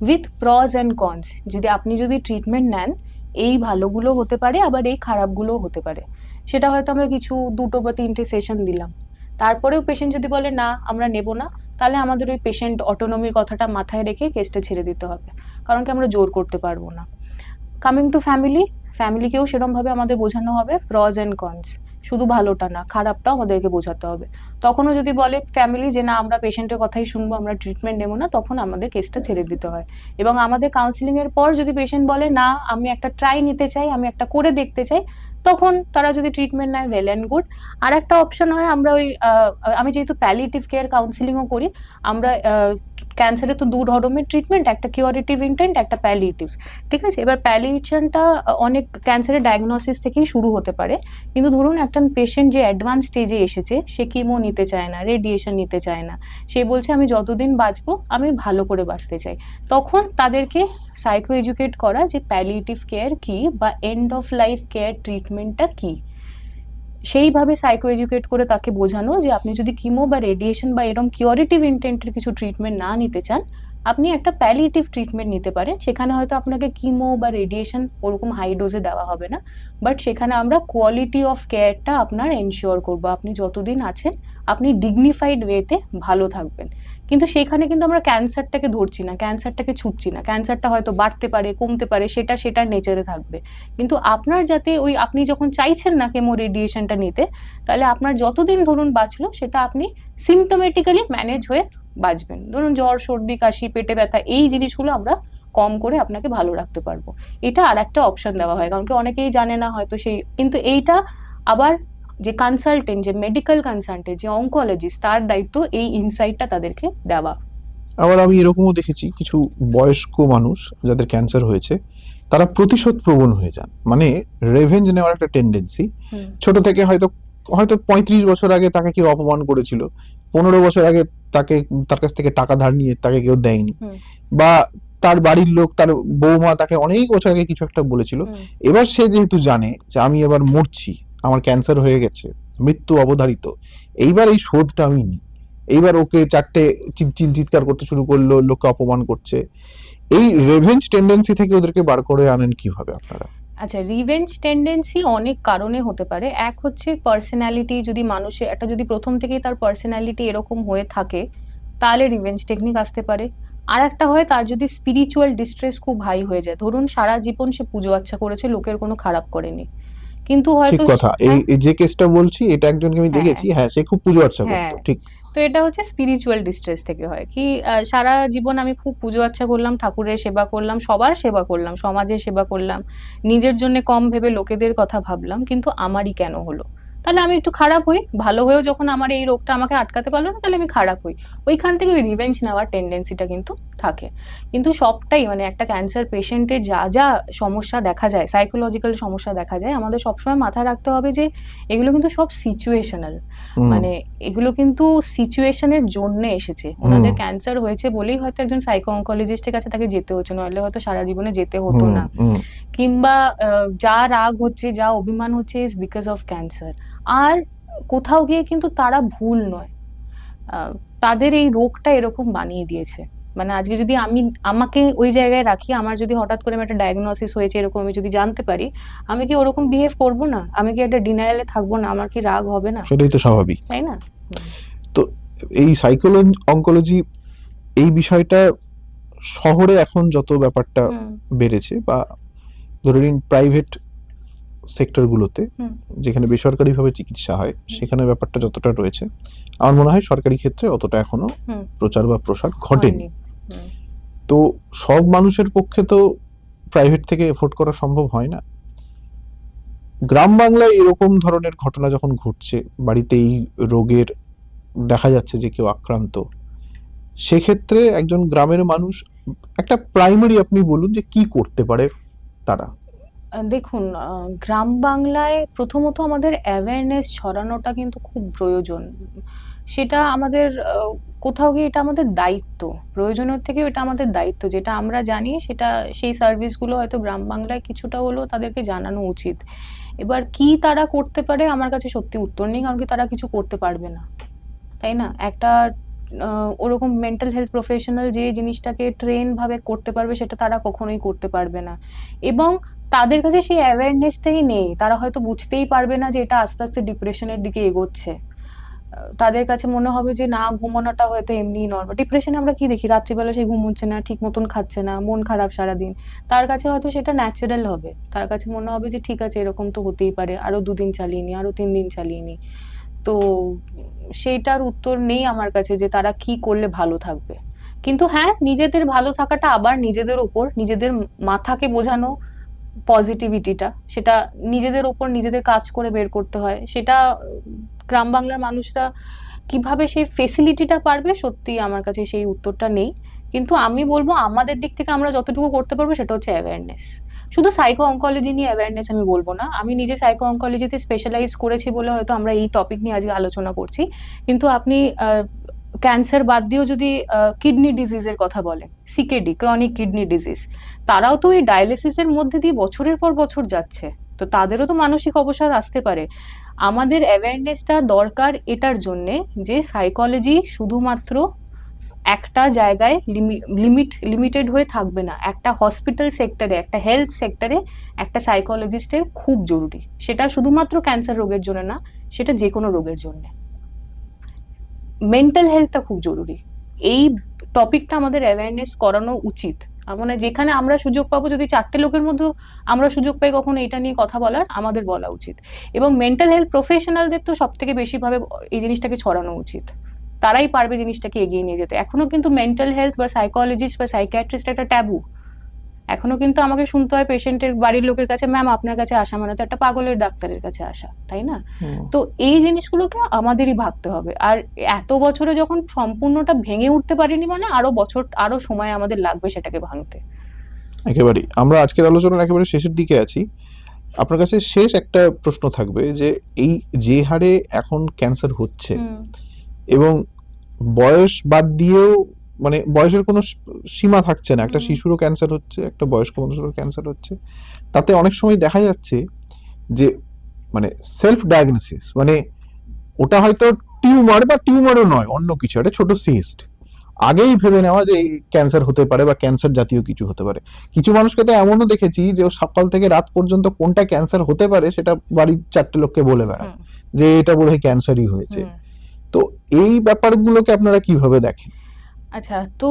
উইথ প্রস অ্যান্ড কনস। আপনি যদি ট্রিটমেন্ট নেন, এই ভালোগুলো হতে পারে, আবার এই খারাপগুলো হতে পারে। সেটা হয়তো আমরা কিছু 2টো বা 3টে সেশন দিলাম। তারপরেও পেশেন্ট যদি বলে না আমরা নেব না, তাহলে আমাদের ওই পেশেন্ট অটোনমির কথাটা মাথায় রেখে কেসটা ছেড়ে দিতে হবে, কারণ কি আমরা জোর করতে পারবো না। কামিং টু ফ্যামিলিকেও সেরকমভাবে আমাদের বোঝানো হবে প্রস অ্যান্ড কনস, শুধু ভালোটা না খারাপটাও আমাদেরকে বোঝাতে হবে। তখনও যদি বলে ফ্যামিলি যে না আমরা পেশেন্টের কথাই শুনবো, আমরা ট্রিটমেন্ট নেবো না, তখন আমাদের কেসটা ছেড়ে দিতে হয়। এবং আমাদের কাউন্সিলিং এর পর যদি পেশেন্ট বলে না আমি একটা ট্রাই নিতে চাই, আমি একটা করে দেখতে চাই, তখন তারা যদি ট্রিটমেন্ট নেয় ওয়েল অ্যান্ড গুড। আর একটা অপশন হয়, আমরা ওই আমি যেহেতু প্যালিয়েটিভ কেয়ার কাউন্সিলিংও করি, আমরা ক্যান্সারে তো 2 ধরনের ট্রিটমেন্ট, একটা কিউরেটিভ ইন্টেন্ট, একটা প্যালিয়েটিভ। ঠিক আছে, এবার প্যালিয়েশনটা অনেক ক্যান্সারের ডায়াগনোসিস থেকেই শুরু হতে পারে। কিন্তু ধরুন একটা পেশেন্ট যে অ্যাডভান্স স্টেজে এসেছে, সে কিমো নিতে চায় না, রেডিয়েশন নিতে চায় না, সে বলছে আমি যতদিন বাঁচবো আমি ভালো করে বাঁচতে চাই, তখন তাদেরকে সাইকো এডুকেট করা যে প্যালিয়েটিভ কেয়ার কি বা এন্ড অফ লাইফ কেয়ার ট্রিটমেন্টটা কি, সেইভাবে সাইকো এডুকেট করে তাকে বোঝানো যে আপনি যদি কিমো বা রেডিয়েশন বা এরকম কিউরেটিভ ইন্টেন্টের কিছু ট্রিটমেন্ট না নিতে চান, আপনি একটা প্যালিয়েটিভ ট্রিটমেন্ট নিতে পারেন। সেখানে হয়তো আপনাকে কিমো বা রেডিয়েশন ওরকম হাই ডোজে দেওয়া হবে না, বাট সেখানে আমরা কোয়ালিটি অফ কেয়ারটা আপনার এনশিওর করবো। আপনি যতদিন আছেন আপনি ডিগনিফাইড ওয়েতে ভালো থাকবেন। কিন্তু সেখানে কিন্তু আমরা ক্যান্সারটাকে ধরছি না, ক্যান্সারটাকে ছুটছি না। ক্যান্সারটা হয়তো বাড়তে পারে, কমতে পারে, সেটা সেটার নেচারে থাকবে। কিন্তু আপনার যাতে ওই আপনি যখন চাইছেন না কেমো রেডিয়েশনটা নিতে, তাহলে আপনার যতদিন ধরুন বাঁচলো সেটা আপনি সিমটোমেটিক্যালি ম্যানেজ হয়ে বাঁচবেন। ধরুন জ্বর, সর্দি, কাশি, পেটে ব্যথা, এই জিনিসগুলো আমরা কম করে আপনাকে ভালো রাখতে পারবো। এটা আর একটা অপশন দেওয়া হয়, কারণ কি অনেকেই জানে না হয়তো সেই, কিন্তু এইটা আবার যে কনসালটেন্ট, যে মেডিকেল কনসালটেন্ট, যে অনকোলজিস্ট, তার দায়িত্ব এই ইনসাইটটা তাদেরকে দেওয়া। আবার আমি এরকমও দেখেছি কিছু বয়স্ক মানুষ যাদের ক্যান্সার হয়েছে, তারা প্রতিশোধ প্রবণ হয়ে যান, মানে রেভেঞ্জ নেওয়ার একটা টেন্ডেন্সি। ছোট থেকে হয়তো হয়তো 35 বছর আগে তাকে কেউ অপমান করেছিল, 15 বছর আগে তার কাছ থেকে টাকা ধার নিয়ে তাকে কেউ দেয়নি, বা তার বাড়ির লোক, তার বৌমা তাকে অনেক বছর আগে কিছু একটা বলেছিল। এবার সে যেহেতু জানে যে আমি এবার মরছি, আমার ক্যান্সার হয়ে গেছে, মৃত্যু অবধারিত, এইবার এই শোধটা আমি নিই। এইবার ওকে 4টে চিৎকার করতে শুরু করলো, লোককে অপমান করছে। এই রেভেঞ্জ টেন্ডেন্সি থেকে ওদেরকে বার করে আনেন কিভাবে আপনারা? আচ্ছা, রিভেঞ্জ টেন্ডেন্সি অনেক কারণে হতে পারে। এক হচ্ছে পার্সোনালিটি, যদি মানুষের একটা যদি প্রথম থেকেই তার পার্সোনালিটি এরকম হয়ে থাকে, তাহলে রিভেঞ্জ টেকনিক আসতে পারে। আর একটা হয় তার যদি স্পিরিচুয়াল ডিস্ট্রেস খুব হাই হয়ে যায়, ধরুন সারা জীবন সে পুজো আচ্ছা করেছে, লোকের কোনো খারাপ করেনি, কিন্তু ঠিক হয়তো কথা, এই যে কেসটা বলছি এটা একজনকে আমি দেখেছি, হ্যাঁ সে খুব পুজো আচ্ছা করতো, ঠিক। তো এটা হচ্ছে স্পিরিচুয়াল ডিস্ট্রেস থেকে হয় কি, সারা জীবন আমি খুব পুজো আচ্ছা করলাম, ঠাকুরের সেবা করলাম, সবার সেবা করলাম, সমাজের সেবা করলাম, নিজের জন্য কম ভেবে লোকেদের কথা ভাবলাম, কিন্তু আমারই কেন হলো, তাহলে আমি একটু খারাপ হই। ভালো হয়েও যখন আমার এই রোগটা আমাকে আটকাতে পারলো না, তাহলে আমি খারাপ হই। ওইখান থেকে ওই রিভেঞ্জ নেওয়ার টেন্ডেন্সিটা কিন্তু থাকে। কিন্তু সবটাই মানে একটা ক্যান্সার পেশেন্টের যা যা সমস্যা দেখা যায়, সাইকোলজিক্যাল সমস্যা দেখা যায়, আমাদের সবসময় মাথায় রাখতে হবে যে এগুলো কিন্তু সব সিচুয়েশনাল। মানে এগুলো কিন্তু সিচুয়েশনের জন্য এসেছে। ওনাদের ক্যান্সার হয়েছে বলেই হয়তো একজন সাইকো অনকোলজিস্টের কাছে তাকে যেতে হচ্ছে, নইলে হয়তো সারা জীবনে যেতে হতো না। কিংবা যা রাগ হচ্ছে, যা অভিমান হচ্ছে ইজ বিকজ অফ ক্যান্সার। আর কোথাও গিয়ে কিন্তু তারা ভুল নয়, তাদের এই রোগটা এরকম বানিয়ে দিয়েছে। মানে আজকে যদি আমাকে ওই জায়গায় রাখি, আমার যদি হঠাৎ করে একটা ডায়াগনোসিস হয়েছে এরকম, আমি যদি জানতে পারি, আমি কি ওরকম বিহেভ করবো না? আমি কি একটা ডিনায়ালে থাকবো না? আমার কি রাগ হবে না? সেটাই তো স্বাভাবিক, তাই না? তো এই অনকোলজি এই বিষয়টা শহরে এখন যত ব্যাপারটা বেড়েছে, বা ধরে নিন প্রাইভেট সেক্টরগুলোতে, হুম। যেখানে বেসরকারিভাবে চিকিৎসা হয়, সেখানে ব্যাপারটা যতটা রয়েছে, আমার মনে হয় সরকারি ক্ষেত্রে অতটা এখনো হুম। প্রচার বা প্রসার ঘটেনি। হয়নি। হুম। তো সব মানুষের পক্ষে তো প্রাইভেট থেকে এফোর্ড করা সম্ভব হয় না। গ্রাম বাংলায় এরকম ধরনের ঘটনা যখন ঘটছে, বাড়িতে এই রোগের দেখা যাচ্ছে যে কেউ আক্রান্ত, সেক্ষেত্রে একজন গ্রামের মানুষ একটা প্রাইমারি, আপনি বলুন যে কি করতে পারে তারা? দেখুন, গ্রাম বাংলায় প্রথমত আমাদের অ্যাওয়ারনেস ছড়ানোটা কিন্তু খুব প্রয়োজন। সেটা আমাদের কোথাও গিয়ে এটা আমাদের দায়িত্ব। প্রয়োজনের থেকেও এটা আমাদের দায়িত্ব। যেটা আমরা জানি সেটা, সেই সার্ভিসগুলো হয়তো গ্রাম বাংলায় কিছুটা হলেও তাদেরকে জানানো উচিত। এবার কি তারা করতে পারে, আমার কাছে সত্যি উত্তর নেই, কারণ কি তারা কিছু করতে পারবে না। তাই না? একটা ওরকম মেন্টাল হেলথ প্রফেশনাল যে জিনিসটাকে ট্রেন ভাবে করতে পারবে, সেটা তারা কখনোই করতে পারবে না। এবং তাদের কাছে সেই অ্যাওয়ারনেসটাই নেই। তারা হয়তো বুঝতেই পারবে না যে এটা আস্তে আস্তে ডিপ্রেশনের দিকে এগোচ্ছে। তাদের কাছে মনে হবে যে না, ঘুমানোটা হয়তো এমনিই নরমাল। ডিপ্রেশনে আমরা কি দেখি? রাত্রিবেলা সে ঘুম হচ্ছে না, ঠিক মতন খাচ্ছে না, মন খারাপ সারাদিন। তার কাছে হয়তো সেটা ন্যাচারাল হবে। তার কাছে মনে হবে যে ঠিক আছে, এরকম তো হতেই পারে। আরো ২ দিন চালিয়ে নিই, আরো ৩ দিন চালিয়ে নিই। তো সেইটার উত্তর নেই আমার কাছে যে তারা কি করলে ভালো থাকবে। কিন্তু হ্যাঁ, নিজেদের ভালো থাকাটা আবার নিজেদের উপর, নিজেদের মাথাকে বোঝানো পজিটিভিটিটা, সেটা নিজেদের ওপর নিজেদের কাজ করে বের করতে হয়। সেটা গ্রাম বাংলার মানুষরা কিভাবে সেই ফেসিলিটিটা পারবে, সত্যিই আমার কাছে সেই উত্তরটা নেই। কিন্তু আমি বলবো আমাদের দিক থেকে আমরা যতটুকু করতে পারবো সেটা হচ্ছে অ্যাওয়ারনেস। শুধু সাইকো অনকোলজি নিয়ে অ্যাওয়ারনেস আমি বলবো না। আমি নিজে সাইকো অনকোলজিতে স্পেশালাইজ করেছি বলে হয়তো আমরা এই টপিক নিয়ে আজকে আলোচনা করছি। কিন্তু আপনি ক্যান্সার বাদ দিয়েও যদি কিডনি ডিজিজের কথা বলেন, সিকেডি, ক্রনিক কিডনি ডিজিজ, তারাও তো এই ডায়ালিসিসের মধ্যে দিয়ে বছরের পর বছর যাচ্ছে। তো তাদেরও তো মানসিক অবসাদ আসতে পারে। আমাদের অ্যাওয়ারনেসটা দরকার এটার জন্যে যে সাইকোলজি শুধুমাত্র একটা জায়গায় লিমিটেড হয়ে থাকবে না। একটা হসপিটাল সেক্টরে, একটা হেলথ সেক্টরে একটা সাইকোলজিস্টের খুব জরুরি। সেটা শুধুমাত্র ক্যান্সার রোগের জন্য না, সেটা যে কোনো রোগের জন্য। মেন্টাল হেলথটা খুব জরুরি। এই টপিকটা আমাদের অ্যাওয়ারনেস করানো উচিত। মানে যেখানে আমরা সুযোগ পাবো, যদি 4টে লোকের মধ্যে আমরা সুযোগ পাই কখনো এটা নিয়ে কথা বলার, আমাদের বলা উচিত। এবং মেন্টাল হেলথ প্রফেশনালদের তো সব থেকে বেশি ভাবে এই জিনিসটাকে ছড়ানো উচিত। তারাই পারবে জিনিসটাকে এগিয়ে নিয়ে যেতে। এখনো কিন্তু মেন্টাল হেলথ বা সাইকোলজিস্ট বা সাইকিয়াট্রিস্ট একটা ট্যাবু। এখনো কিন্তু আমাকে শুনতে হয় পেশেন্টের বাড়ির লোকের কাছে, ম্যাম আপনার কাছে আসা মানে তো একটা পাগলের ডাক্তারের কাছে আসা, তাই না? তো এই জিনিসগুলোকে আমাদেরই ভাবতে হবে। আর এত বছরে যখন সম্পূর্ণটা ভেঙে উঠতে পারিনি, মানে আরো বছর, আরো সময় আমাদের লাগবে সেটাকে ভাঙতে। একেবারেই আমরা আজকের আলোচনার একেবারে শেষের দিকে আছি। আপনার কাছে শেষ একটা প্রশ্ন থাকবে যে এই যে হারে এখন ক্যান্সার হচ্ছে, এবং বয়স বাদ দিয়েও, মানে বয়সের কোনো সীমা থাকছে না, একটা শিশুরও ক্যান্সার হচ্ছে, একটা বয়স্ক মানুষেরও ক্যান্সার হচ্ছে, তাতে অনেক সময় দেখা যাচ্ছে যে মানে সেলফ ডায়াগনোসিস, মানে ওটা হয়তো টিউমার বা টিউমারও নয়, অন্য কিছু, একটা ছোট সিস্ট, আগেই ভেবে নেওয়া যে ক্যান্সার হতে পারে বা ক্যান্সার জাতীয় কিছু হতে পারে। কিছু মানুষকে তো এমনও দেখেছি যে ও সকাল থেকে রাত পর্যন্ত কোনটা ক্যান্সার হতে পারে সেটা বাড়ির 4টে লোককে বলে বেড়ায় যে এটা বোধহয় ক্যান্সারই হয়েছে। তো এই ব্যাপারগুলোকে আপনারা কিভাবে দেখেন? আচ্ছা, তো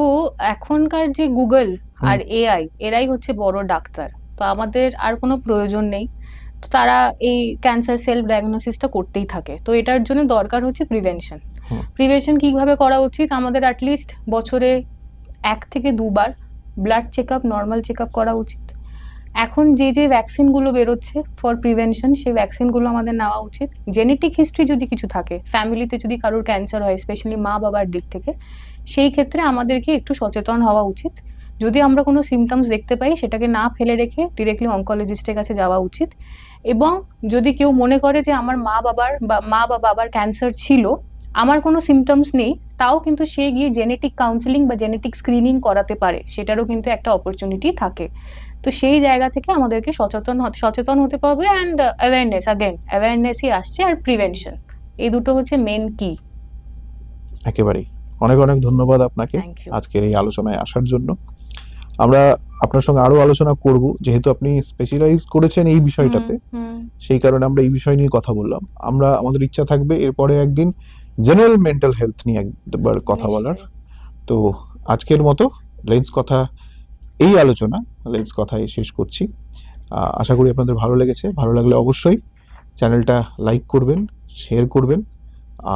এখনকার যে গুগল আর এআই, এরাই হচ্ছে বড় ডাক্তার। তো আমাদের আর কোনো প্রয়োজন নেই। তো তারা এই ক্যান্সার সেলফ ডায়াগনোসিসটা করতেই থাকে। তো এটার জন্য দরকার হচ্ছে প্রিভেনশন। প্রিভেনশন কিভাবে করা উচিত? আমাদের অ্যাটলিস্ট বছরে 1 থেকে 2 বার ব্লাড চেকআপ, নর্মাল চেকআপ করা উচিত। এখন যে ভ্যাকসিনগুলো বেরোচ্ছে ফর প্রিভেনশন, সেই ভ্যাকসিনগুলো আমাদের নেওয়া উচিত। জেনেটিক হিস্ট্রি যদি কিছু থাকে, ফ্যামিলিতে যদি কারোর ক্যান্সার হয়, স্পেশালি মা বাবার দিক থেকে, সেই ক্ষেত্রে আমাদেরকে একটু সচেতন হওয়া উচিত। যদি আমরা কোনো সিমটমস দেখতে পাই, সেটাকে না ফেলে রেখে ডিরেক্টলি অনকোলজিস্টের কাছে যাওয়া উচিত। এবং যদি কেউ মনে করে যে আমার মা বা বাবার ক্যান্সার ছিল, আমার কোনো সিমটমস নেই, তাও কিন্তু সে গিয়ে জেনেটিক কাউন্সেলিং বা জেনেটিক স্ক্রিনিং করাতে পারে। সেটারও কিন্তু একটা অপরচুনিটি থাকে। তো সেই জায়গা থেকে আমাদেরকে সচেতন হতে পারবে। অ্যান্ড অ্যাওয়ারনেস, অ্যাওয়ারনেসই আসছে, আর প্রিভেনশন, এই দুটো হচ্ছে মেন কি। একেবারেই। অনেক অনেক ধন্যবাদ আপনাকে থ্যাংক ইউ। আজকের এই আলোচনায় আসার জন্য। আমরা আপনার সঙ্গে আরো আলোচনা করব, যেহেতু আপনি স্পেশালাইজ করেছেন এই বিষয়টাতে, সেই কারণে আমরা এই বিষয় নিয়ে কথা বললাম। আমাদের ইচ্ছা থাকবে এরপরে একদিন জেনারেল মেন্টাল হেলথ নিয়ে একবার কথা বলার। তো আজকের মতো লেন্স কথা, এই আলোচনা লেন্স কথায় শেষ করছি। আশা করি আপনাদের ভালো লেগেছে। ভালো লাগলে অবশ্যই চ্যানেলটা লাইক করবেন, শেয়ার করবেন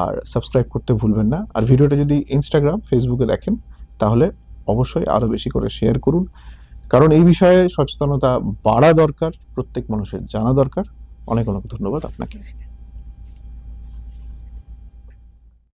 আর সাবস্ক্রাইব করতে ভুলবেন না। আর ভিডিওটা যদি ইনস্টাগ্রাম, ফেসবুকে দেখেন তাহলে অবশ্যই আরও বেশি করে শেয়ার করুন, কারণ এই বিষয়ে সচেতনতা বাড়া দরকার, প্রত্যেক মানুষের জানা দরকার। অনেক অনেক ধন্যবাদ আপনাকে।